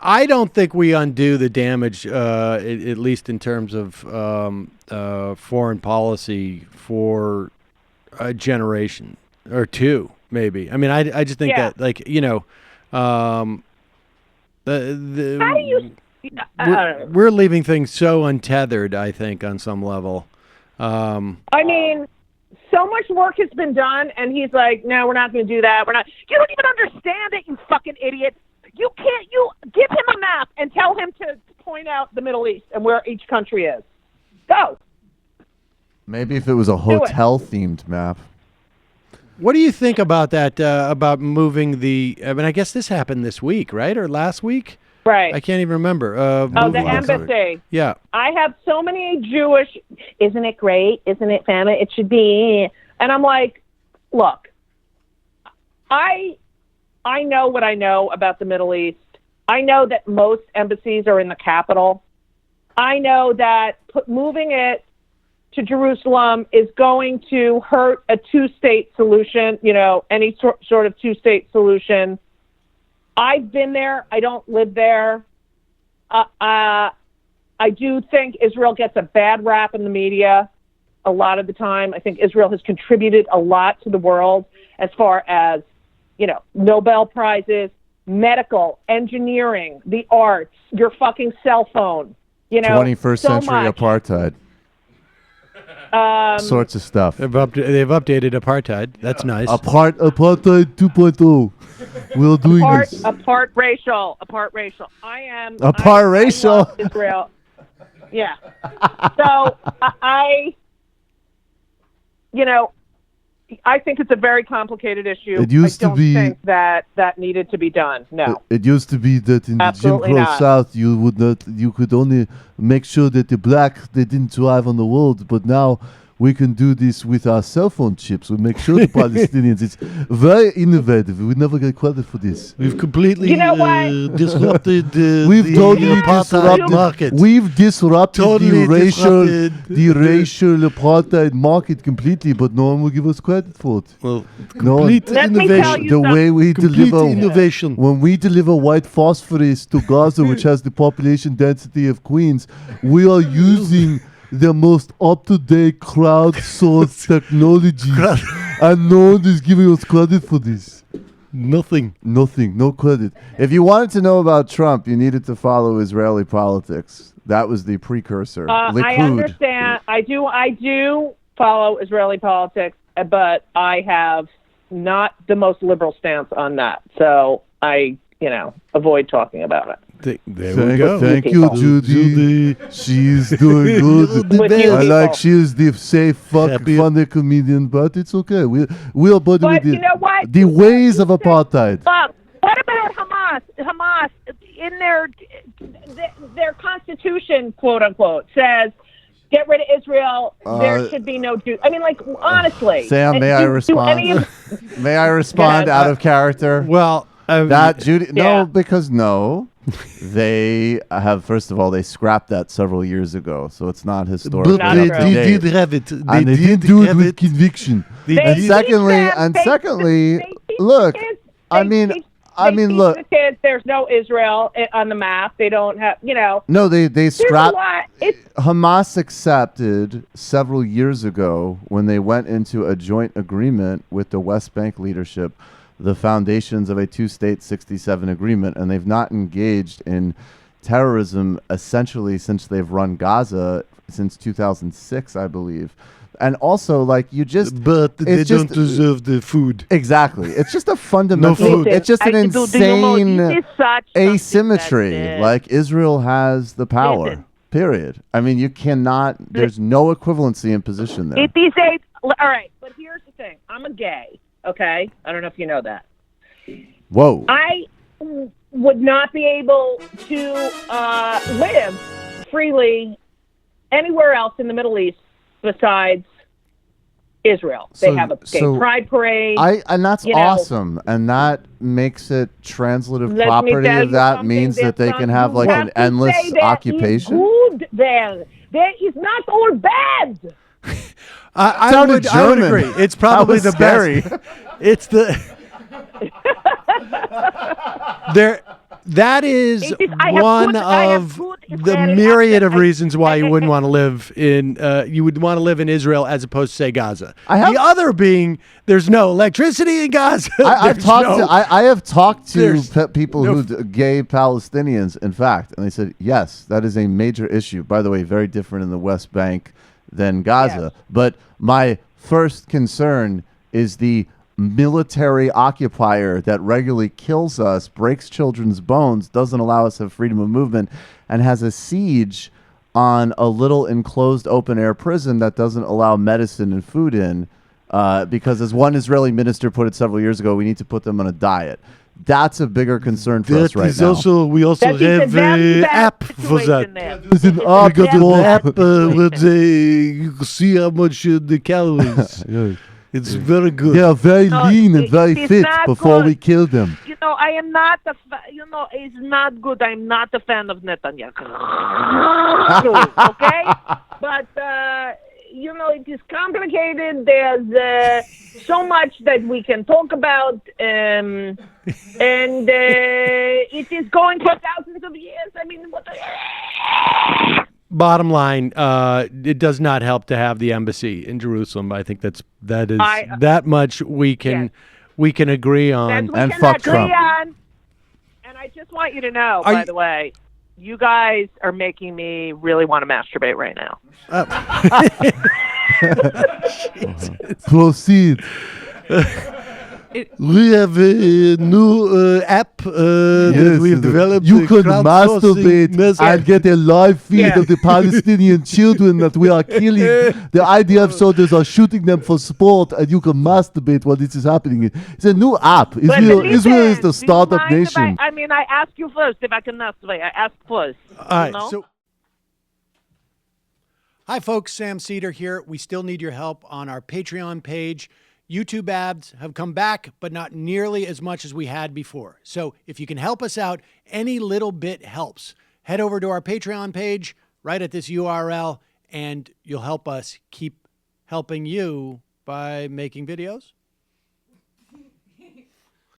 I don't think we undo the damage, at least in terms of foreign policy for a generation or two, maybe. I mean, I just think that, like, how do you? we're leaving things so untethered, I think, on some level. I mean, so much work has been done, and he's like, no, we're not going to do that. We're not. You don't even understand it, you fucking idiot. You can't. You give him a map and tell him to point out the Middle East and where each country is. Go. Maybe if it was a hotel-themed map. What do you think about that, about moving the... I mean, I guess this happened this week, right? Or last week? Right. I can't even remember. The embassy. Yeah. I have so many Jewish... Isn't it great? Isn't it family? It should be... And I'm like, look, I know what I know about the Middle East. I know that most embassies are in the capital. I know that moving it to Jerusalem is going to hurt a two-state solution, any sort of two-state solution. I've been there. I don't live there. I do think Israel gets a bad rap in the media a lot of the time. I think Israel has contributed a lot to the world as far as, Nobel Prizes, medical, engineering, the arts, your fucking cell phone, 21st so century much. apartheid. Sorts of stuff. They've updated apartheid. That's nice. Apartheid 2.0. We're doing this. Apart racial. I am racial. I love Israel. Yeah. So I think it's a very complicated issue. It used I don't to be think that needed to be done. No. It used to be that in Absolutely the Jim Crow not. South you could only make sure that the black they didn't thrive on the world, but now we can do this with our cell phone chips. We make sure the Palestinians. It's very innovative. We never get credit for this. We've completely We've disrupted the totally apartheid market. We've disrupted Totally the racial apartheid market completely, but no one will give us credit for it. Well, No, complete Let me tell innovation. you the way we Complete deliver innovation. when we deliver white phosphorus to Gaza, which has the population density of Queens, we are using the most up-to-date crowdsourced technology, and no one is giving us credit for this. Nothing. No credit. If you wanted to know about Trump, you needed to follow Israeli politics. That was the precursor. Likud. I understand. I do follow Israeli politics, but I have not the most liberal stance on that. So I, avoid talking about it. There we go. Thank you, Judy. She's doing good. With you I like people. she is the safe, funny comedian, but it's okay. We are buddy But with you know what? the ways of apartheid. Look, what about Hamas? Hamas, in their constitution, quote unquote, says get rid of Israel. There should be no Jews. I mean, like, honestly. Sam, may I respond? May I respond out of character? Well, That Judy, Yeah. because they have. First of all, they scrapped that several years ago, so it's not historical. Not they true. did have it. And they did do it with conviction. And secondly, look, I mean, look. The kids, there's no Israel on the map. They don't have, No, they There's a scrapped. lot. Hamas accepted several years ago when they went into a joint agreement with the West Bank leadership the foundations of a two-state 67 agreement, and they've not engaged in terrorism essentially since they've run Gaza since 2006, I believe. And also, like, But they just- don't deserve the food. Exactly. It's just a fundamental... food. It's just an insane This is such asymmetry. something that, Like, Israel has the power. Listen. Period. I mean, you cannot... There's no equivalency in position there. all right, but here's the thing. I'm a gay, okay? I don't know if you know that. Whoa. I would not be able to live freely anywhere else in the Middle East besides Israel. They have a gay pride parade. And that's awesome. And that makes it translative Let me property. tell If you that something, means that they can have like an to endless say that occupation. Is good then. That is not all bad. I would German. agree. It's probably That was the best. It's the That is one of the myriad of reasons why you wouldn't want to live in. You would want to live in Israel as opposed to say Gaza. The other being there's no electricity in Gaza. I have talked to people gay Palestinians, in fact, and they said yes, that is a major issue. By the way, very different in the West Bank than Gaza. Yes. But my first concern is the military occupier that regularly kills us, breaks children's bones, doesn't allow us to have freedom of movement, and has a siege on a little enclosed open-air prison that doesn't allow medicine and food in, because as one Israeli minister put it several years ago, we need to put them on a diet. That's a bigger concern for us right now. We also have an app for that. There's an app. We got an app where you can see how much the calories. It's very good. They are very lean and very fit before we kill them. You know, I am not it's not good. I'm not a fan of Netanyahu. Okay? But, it is complicated. There's so much that we can talk about. And it is going for thousands of years. I mean, what Bottom line, it does not help to have the embassy in Jerusalem. I think that is that much we can agree on. And fuck Trump. And I just want you to know, by the way, you guys are making me really want to masturbate right now. Proceed. We have a new app that we've developed. You could masturbate and get a live feed of the Palestinian children that we are killing. The IDF soldiers are shooting them for sport, and you can masturbate while this is happening. It's a new app. Israel is the startup nation. I ask you first if I can masturbate. I ask first. All right. So, hi, folks. Sam Seder here. We still need your help on our Patreon page. YouTube ads have come back, but not nearly as much as we had before. So if you can help us out, any little bit helps. Head over to our Patreon page right at this URL, and you'll help us keep helping you by making videos